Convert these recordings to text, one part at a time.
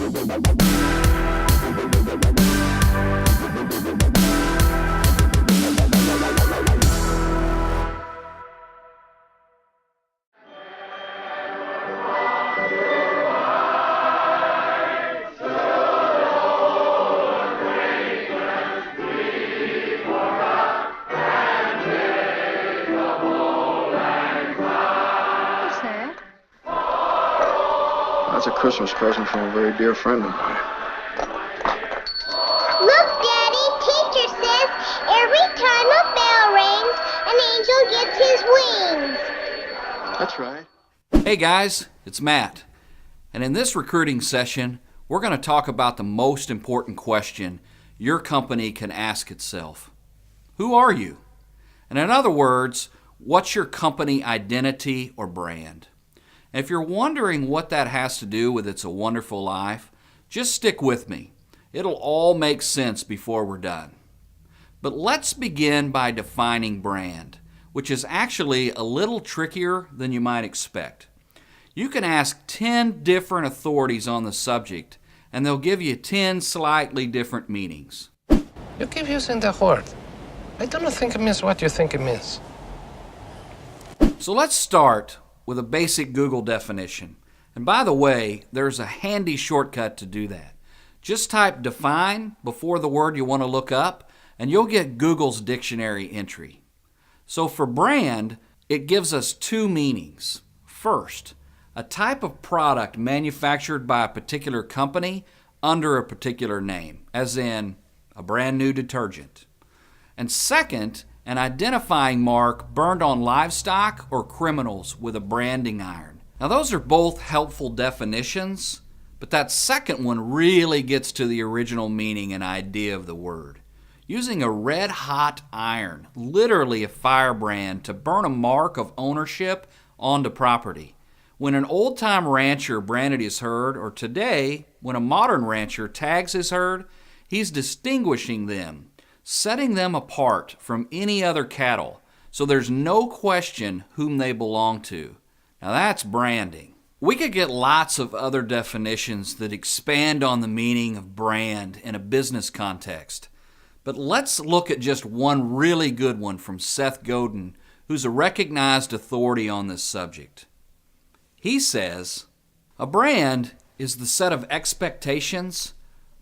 What's that? That's a Christmas present from a very dear friend of mine. Look, Daddy, teacher says every time a bell rings, an angel gets his wings. That's right. Hey guys, it's Matt. And in this recruiting session, we're going to talk about the most important question your company can ask itself. Who are you? And in other words, what's your company identity or brand? And if you're wondering what that has to do with It's a Wonderful Life, just stick with me. It'll all make sense before we're done. But let's begin by defining brand, which is actually a little trickier than you might expect. You can ask 10 different authorities on the subject, and they'll give you 10 slightly different meanings. You keep using the word. I don't think it means what you think it means. So let's start with a basic Google definition. And by the way, there's a handy shortcut to do that. Just type define before the word you want to look up, and you'll get Google's dictionary entry. So for brand, it gives us two meanings. First, a type of product manufactured by a particular company under a particular name, as in a brand new detergent. And second, an identifying mark burned on livestock or criminals with a branding iron. Now those are both helpful definitions, but that second one really gets to the original meaning and idea of the word. Using a red-hot iron, literally a firebrand, to burn a mark of ownership onto property. When an old-time rancher branded his herd, or today, when a modern rancher tags his herd, he's distinguishing them, setting them apart from any other cattle, so there's no question whom they belong to. Now that's branding. We could get lots of other definitions that expand on the meaning of brand in a business context. But let's look at just one really good one from Seth Godin, who's a recognized authority on this subject. He says, a brand is the set of expectations,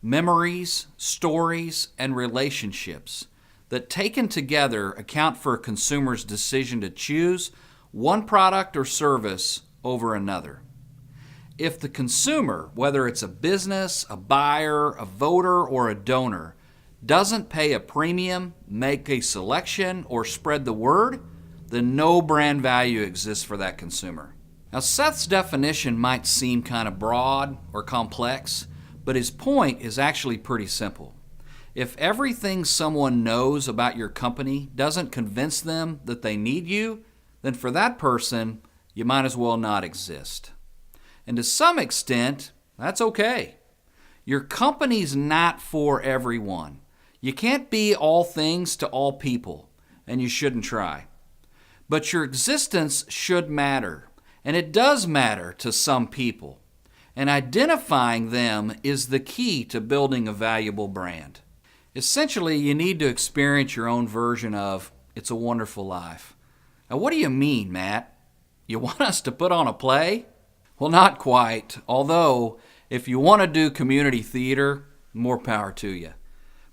memories, stories, and relationships that taken together account for a consumer's decision to choose one product or service over another. If the consumer, whether it's a business, a buyer, a voter, or a donor, doesn't pay a premium, make a selection, or spread the word, then no brand value exists for that consumer. Now, Seth's definition might seem kind of broad or complex, but his point is actually pretty simple. If everything someone knows about your company doesn't convince them that they need you, then for that person, you might as well not exist. And to some extent, that's okay. Your company's not for everyone. You can't be all things to all people, and you shouldn't try. But your existence should matter, and it does matter to some people. And identifying them is the key to building a valuable brand. Essentially, you need to experience your own version of It's a Wonderful Life. Now, what do you mean, Matt? You want us to put on a play? Well, not quite, although if you want to do community theater, more power to you.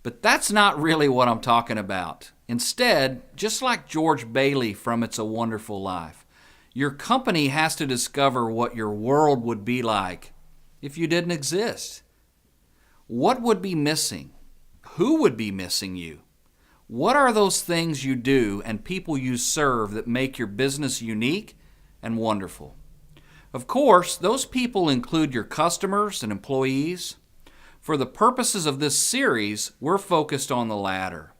But that's not really what I'm talking about. Instead, just like George Bailey from It's a Wonderful Life, your company has to discover what your world would be like if you didn't exist. What would be missing? Who would be missing you? What are those things you do and people you serve that make your business unique and wonderful? Of course, those people include your customers and employees. For the purposes of this series, we're focused on the latter,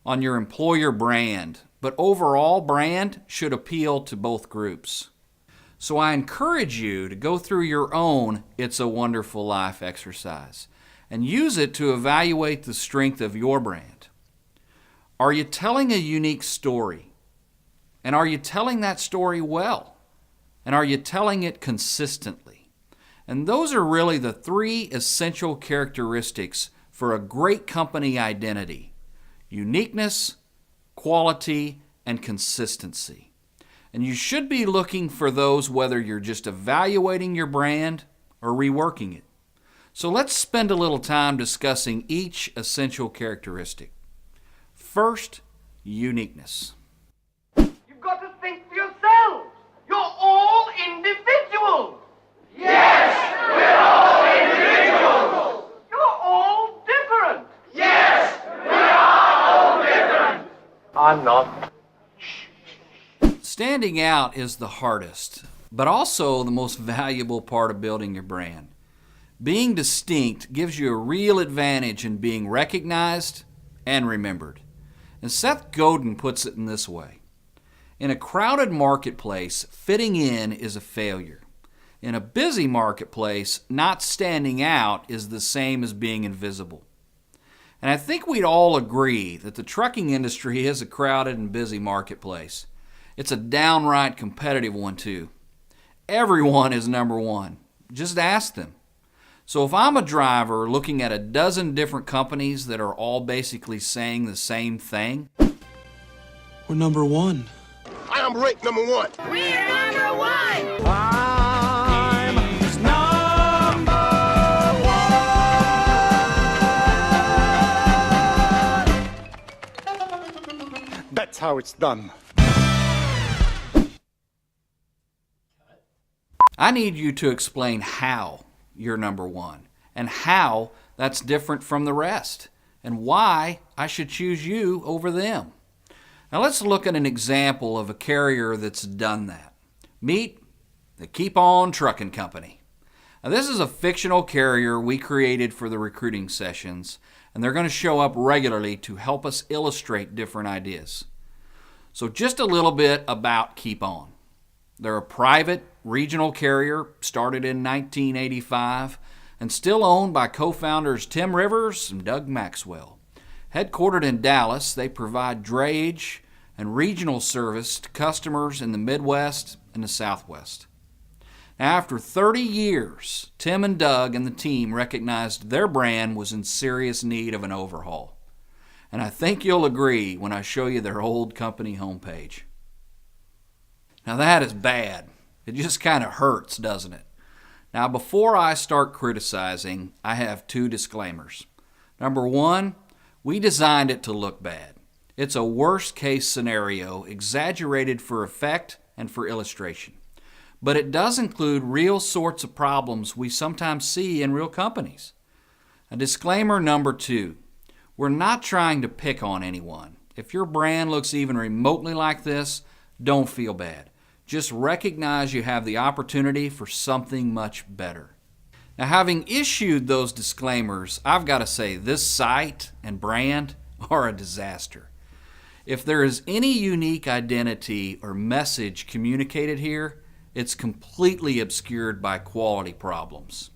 on your employer brand, but overall brand should appeal to both groups. So I encourage you to go through your own It's a Wonderful Life exercise and use it to evaluate the strength of your brand. Are you telling a unique story? And are you telling that story well? And are you telling it consistently? And those are really the three essential characteristics for a great company identity: uniqueness, quality, and consistency. And you should be looking for those whether you're just evaluating your brand or reworking it. So let's spend a little time discussing each essential characteristic. First, uniqueness. You've got to think for yourselves. You're all individuals. Yes, we're all individuals. You're all different. Yes, we are all different. I'm not. Standing out is the hardest, but also the most valuable part of building your brand. Being distinct gives you a real advantage in being recognized and remembered. And Seth Godin puts it in this way: in a crowded marketplace, fitting in is a failure. In a busy marketplace, not standing out is the same as being invisible. And I think we'd all agree that the trucking industry is a crowded and busy marketplace. It's a downright competitive one, too. Everyone is number one. Just ask them. So if I'm a driver looking at a dozen different companies that are all basically saying the same thing, we're number one. I am ranked number one. We're number one. I'm number one. That's how it's done. I need you to explain how you're number one, and how that's different from the rest, and why I should choose you over them. Now let's look at an example of a carrier that's done that. Meet the Keep On Trucking Company. Now this is a fictional carrier we created for the recruiting sessions, and they're going to show up regularly to help us illustrate different ideas. So just a little bit about Keep On. They're a private regional carrier started in 1985 and still owned by co-founders Tim Rivers and Doug Maxwell. Headquartered in Dallas, they provide drayage and regional service to customers in the Midwest and the Southwest. Now, after 30 years, Tim and Doug and the team recognized their brand was in serious need of an overhaul. And I think you'll agree when I show you their old company homepage. Now that is bad. It just kind of hurts, doesn't it? Now before I start criticizing, I have two disclaimers. Number one, we designed it to look bad. It's a worst case scenario exaggerated for effect and for illustration. But it does include real sorts of problems we sometimes see in real companies. A disclaimer number two, we're not trying to pick on anyone. If your brand looks even remotely like this, don't feel bad. Just recognize you have the opportunity for something much better. Now, having issued those disclaimers, I've got to say this site and brand are a disaster. If there is any unique identity or message communicated here, it's completely obscured by quality problems.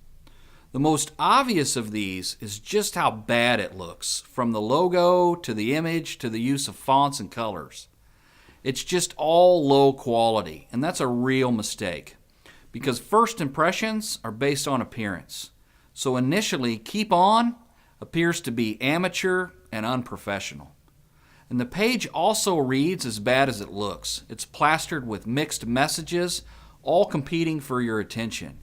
The most obvious of these is just how bad it looks, from the logo to the image to the use of fonts and colors. It's just all low quality, and that's a real mistake because first impressions are based on appearance. So initially, Keep On appears to be amateur and unprofessional. And the page also reads as bad as it looks. It's plastered with mixed messages, all competing for your attention.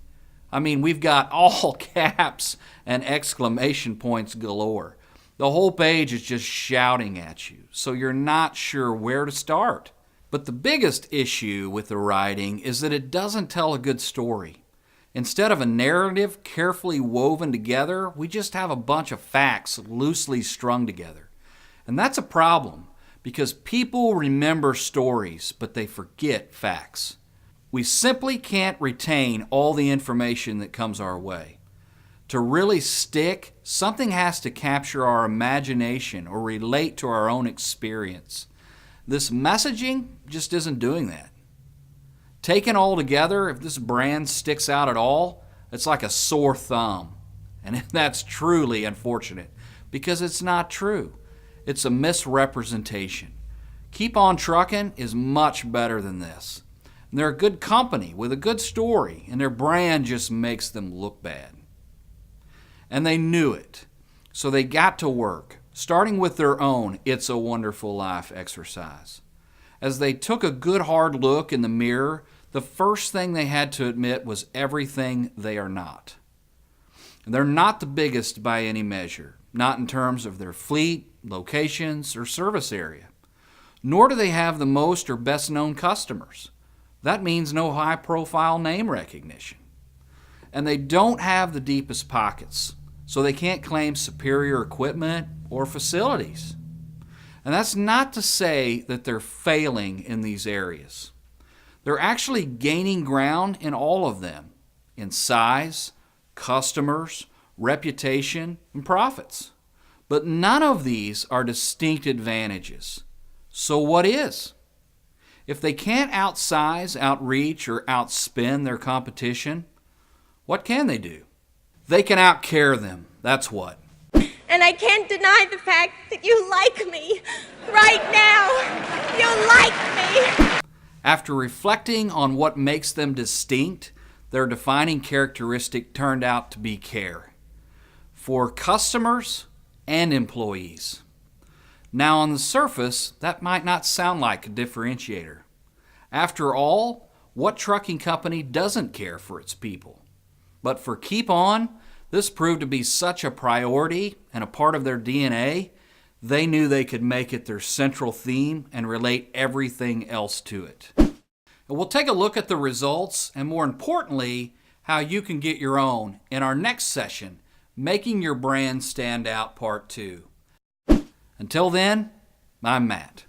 I mean, we've got all caps and exclamation points galore. The whole page is just shouting at you, so you're not sure where to start. But the biggest issue with the writing is that it doesn't tell a good story. Instead of a narrative carefully woven together, we just have a bunch of facts loosely strung together. And that's a problem, because people remember stories, but they forget facts. We simply can't retain all the information that comes our way. To really stick, something has to capture our imagination or relate to our own experience. This messaging just isn't doing that. Taken all together, if this brand sticks out at all, it's like a sore thumb. And that's truly unfortunate because it's not true. It's a misrepresentation. Keep On Truckin' is much better than this. And they're a good company with a good story, and their brand just makes them look bad. And they knew it, so they got to work, starting with their own It's a Wonderful Life exercise. As they took a good hard look in the mirror, the first thing they had to admit was everything they are not. And they're not the biggest by any measure, not in terms of their fleet, locations, or service area. Nor do they have the most or best known customers. That means no high-profile name recognition. And they don't have the deepest pockets, so they can't claim superior equipment or facilities. And that's not to say that they're failing in these areas. They're actually gaining ground in all of them, in size, customers, reputation, and profits. But none of these are distinct advantages. So what is? If they can't outsize, outreach, or outspend their competition, what can they do? They can outcare them, that's what. And I can't deny the fact that you like me. Right now, you like me. After reflecting on what makes them distinct, their defining characteristic turned out to be care. For customers and employees. Now on the surface, that might not sound like a differentiator. After all, what trucking company doesn't care for its people? But for Keep On, this proved to be such a priority and a part of their DNA, they knew they could make it their central theme and relate everything else to it. And we'll take a look at the results and, more importantly, how you can get your own in our next session, Making Your Brand Stand Out Part 2. Until then, I'm Matt.